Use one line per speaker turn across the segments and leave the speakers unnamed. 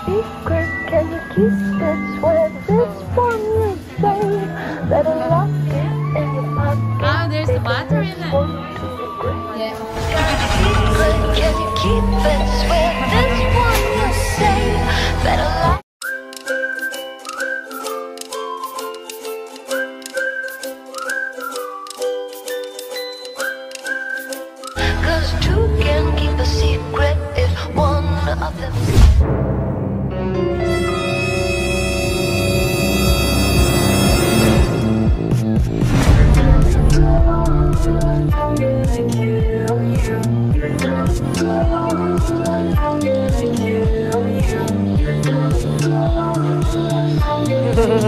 secret, can you keep it? Swear this one you say. Better lock it in your pocket.
Oh, there's the butter in it.
Yeah. Secret, can you keep it? Swear this one you say. Better lock. Cause two can keep a secret if one of them.
Oh my god.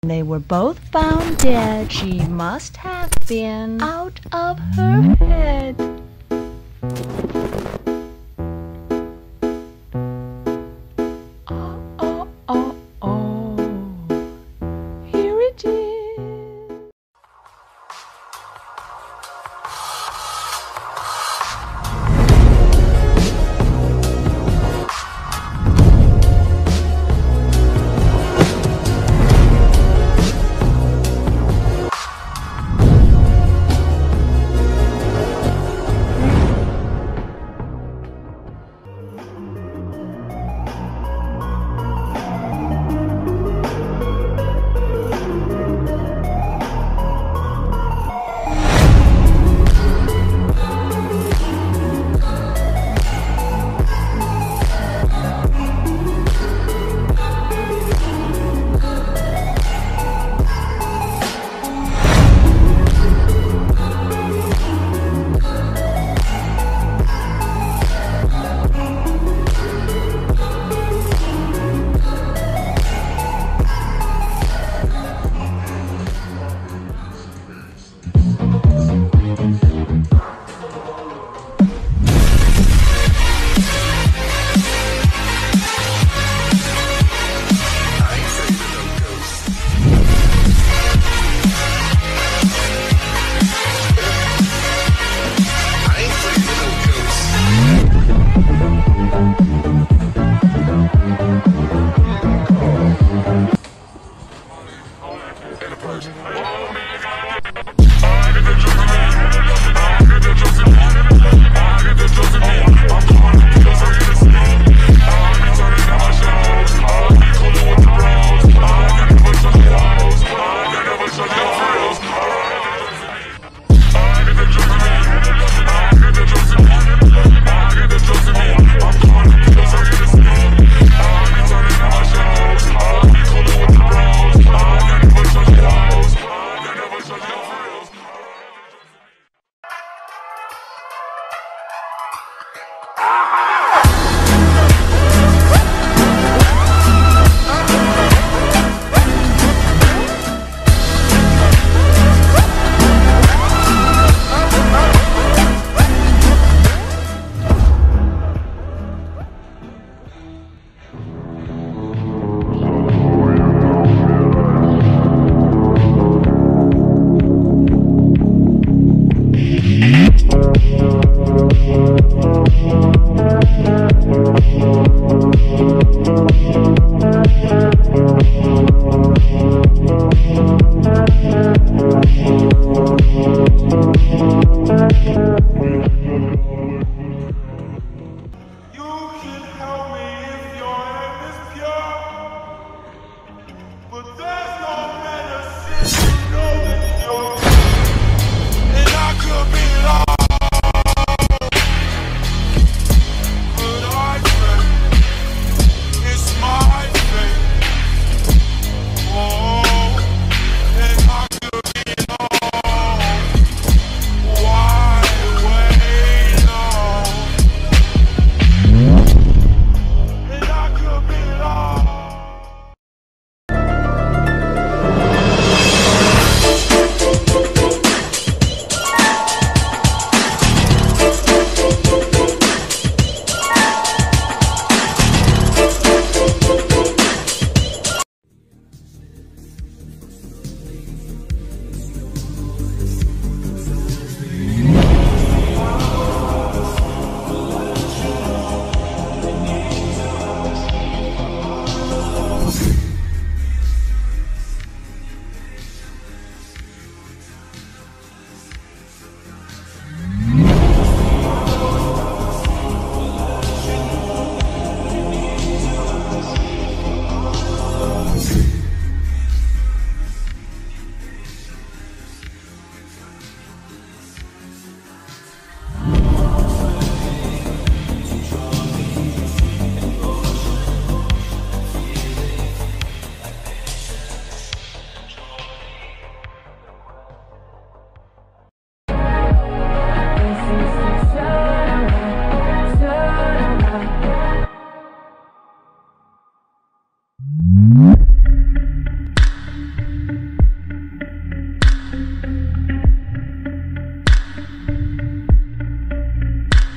They were both found dead. She must have been out of her head. Oh, oh, oh, oh. Here it is.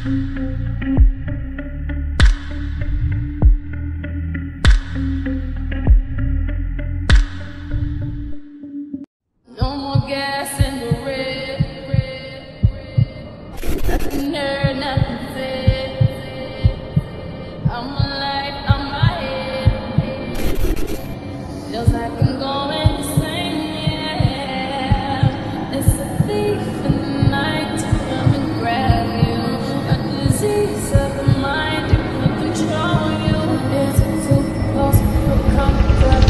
No more gas in the red. Nothing heard, nothing said. I'm alive, I'm my head. Feels like I'm going insane, yeah. It's a thief in the night to come and grab you. A disease of the mind, it will control you. It's too close for comfort.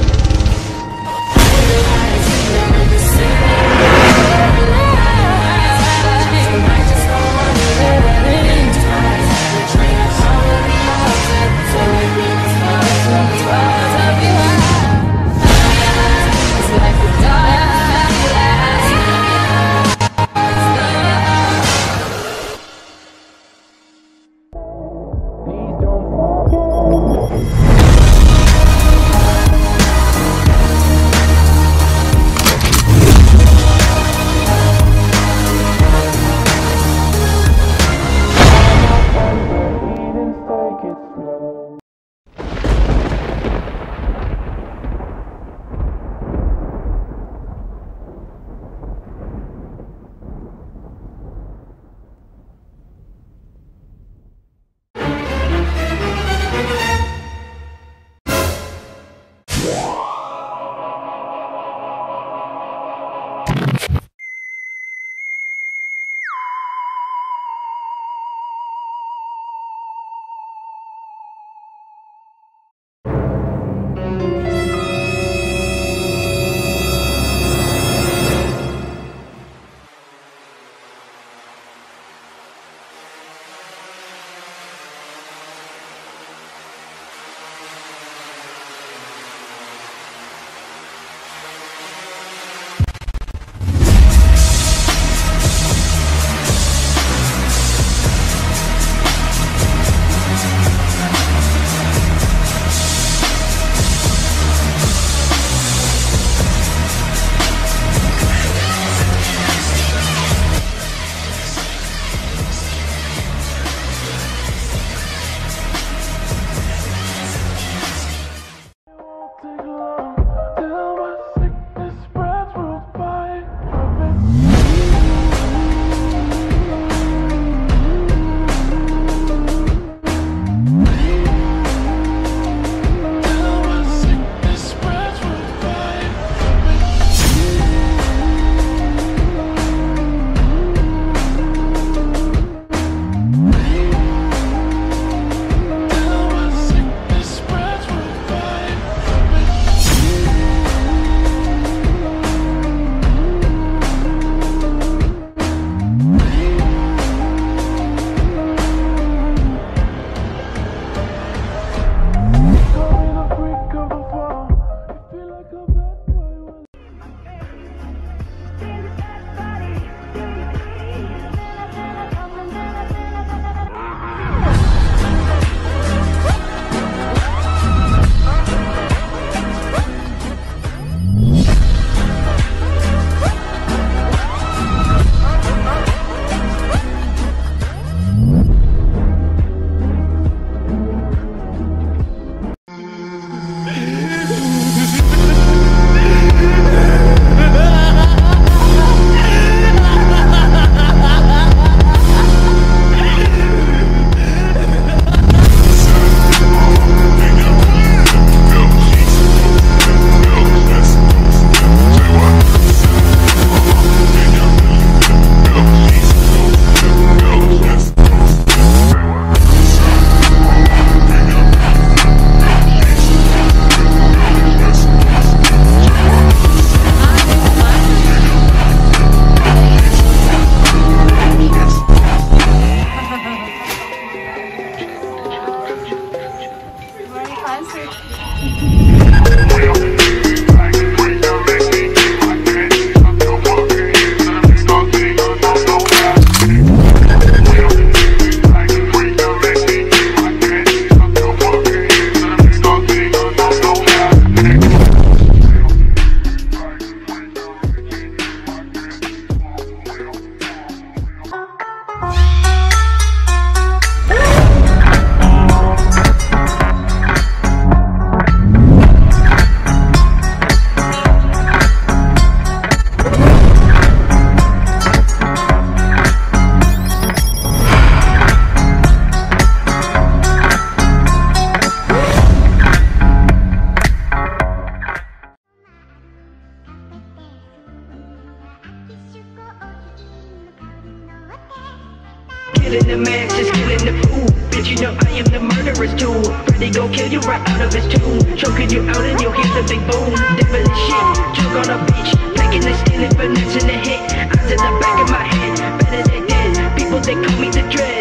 too. Freddy gon' kill you right out of his tomb. Choking you out and you'll hear the big boom. Devilish shit, choke on a bitch. Packing and stealing, finessing the hit. Eyes in the back of my head, better they did. People they call me the dread.